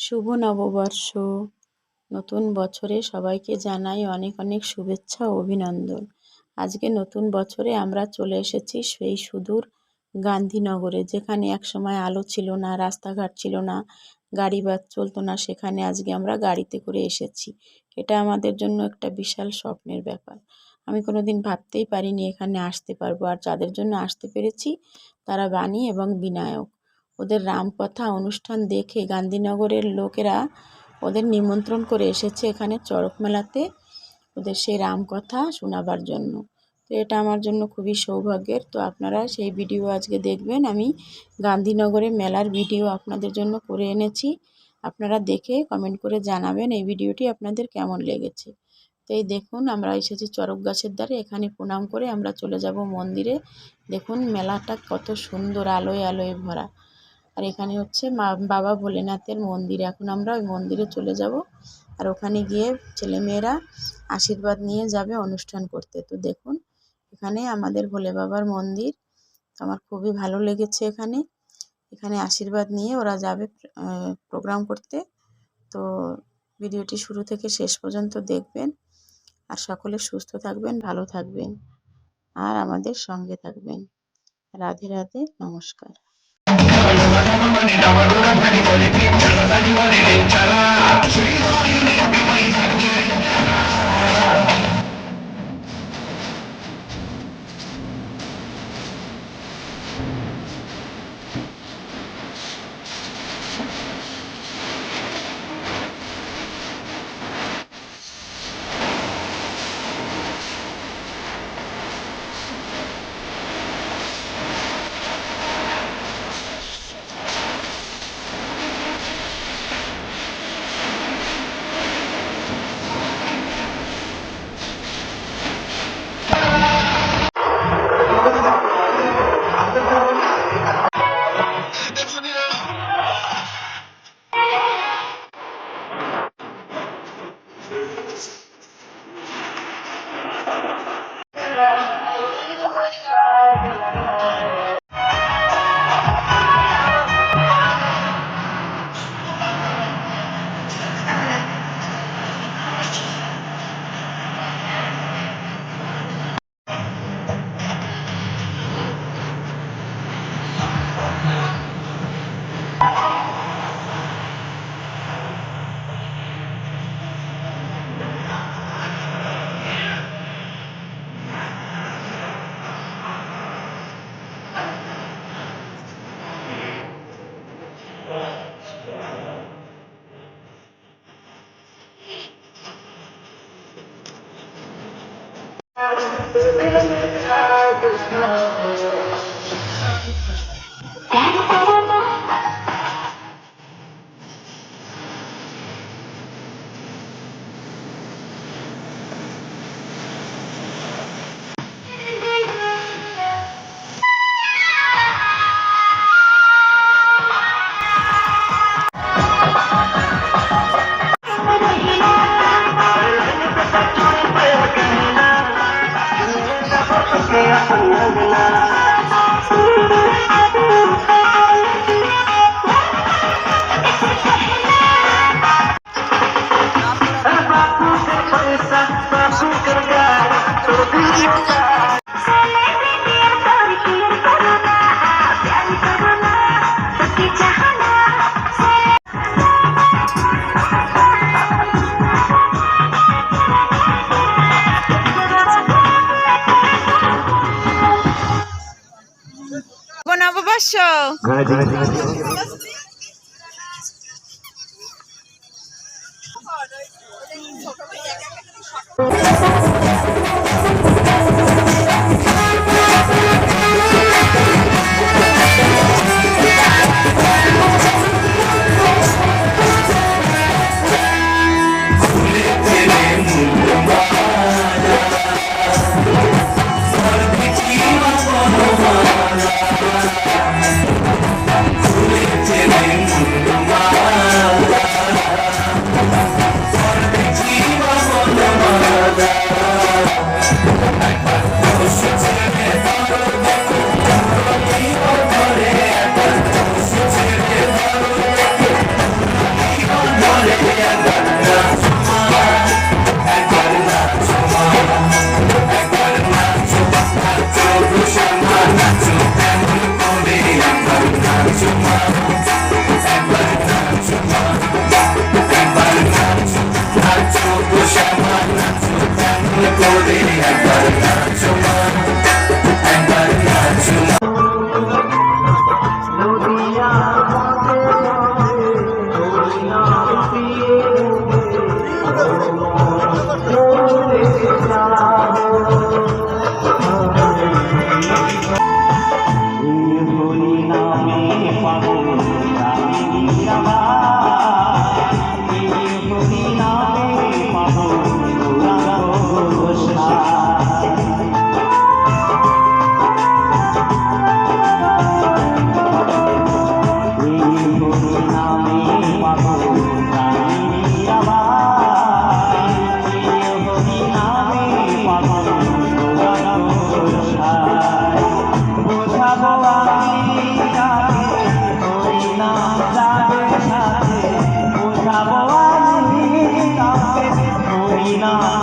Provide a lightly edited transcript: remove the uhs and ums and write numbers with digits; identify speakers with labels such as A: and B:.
A: শুভ নববর্ষ। নতুন বছরে সবাইকে জানাই অনেক অনেক শুভেচ্ছা ও অভিনন্দন। আজকে নতুন বছরে আমরা চলে এসেছি সেই সুদূর গান্ধীনগরে, যেখানে একসময় আলো ছিল না, রাস্তাঘাট ছিল না, গাড়ি বাস চলতো না। সেখানে আজকে আমরা গাড়িতে করে এসেছি। এটা আমাদের জন্য একটা বিশাল স্বপ্নের ব্যাপার। আমি কোনোদিন ভাবতেই পারিনি এখানে আসতে পারবো। আর যাদের জন্য আসতে পেরেছি তারা বাণী এবং বিনায়ক। ওদের রামকথা অনুষ্ঠান দেখে গান্ধীনগরের লোকেরা ওদের নিমন্ত্রণ করে এসেছে এখানে চড়ক মেলাতে ওদের সেই রামকথা শোনাবার জন্য। তো এটা আমার জন্য খুবই সৌভাগ্যের। তো আপনারা সেই ভিডিও আজকে দেখবেন। আমি গান্ধীনগরে মেলার ভিডিও আপনাদের জন্য করে এনেছি। আপনারা দেখে কমেন্ট করে জানাবেন এই ভিডিওটি আপনাদের কেমন লেগেছে। তো এই দেখুন, আমরা এসেছি চড়ক গাছের ধারে। এখানে প্রণাম করে আমরা চলে যাব মন্দিরে। দেখুন মেলাটা কত সুন্দর, আলোয় আলোয় ভরা। আর এখানে হচ্ছে বাবা ভোলেনাথের মন্দির। এখন আমরা ওই মন্দিরে চলে যাব, আর ওখানে গিয়ে ছেলেমেয়েরা আশীর্বাদ নিয়ে যাবে অনুষ্ঠান করতে। তো দেখুন এখানে আমাদের ভোলে বাবার মন্দির। আমার খুবই ভালো লেগেছে এখানে। এখানে আশীর্বাদ নিয়ে ওরা যাবে প্রোগ্রাম করতে। তো ভিডিওটি শুরু থেকে শেষ পর্যন্ত দেখবেন। আর সকলে সুস্থ থাকবেন, ভালো থাকবেন, আর আমাদের সঙ্গে থাকবেন। রাধে রাধে, নমস্কার। নববর্ষ।
B: না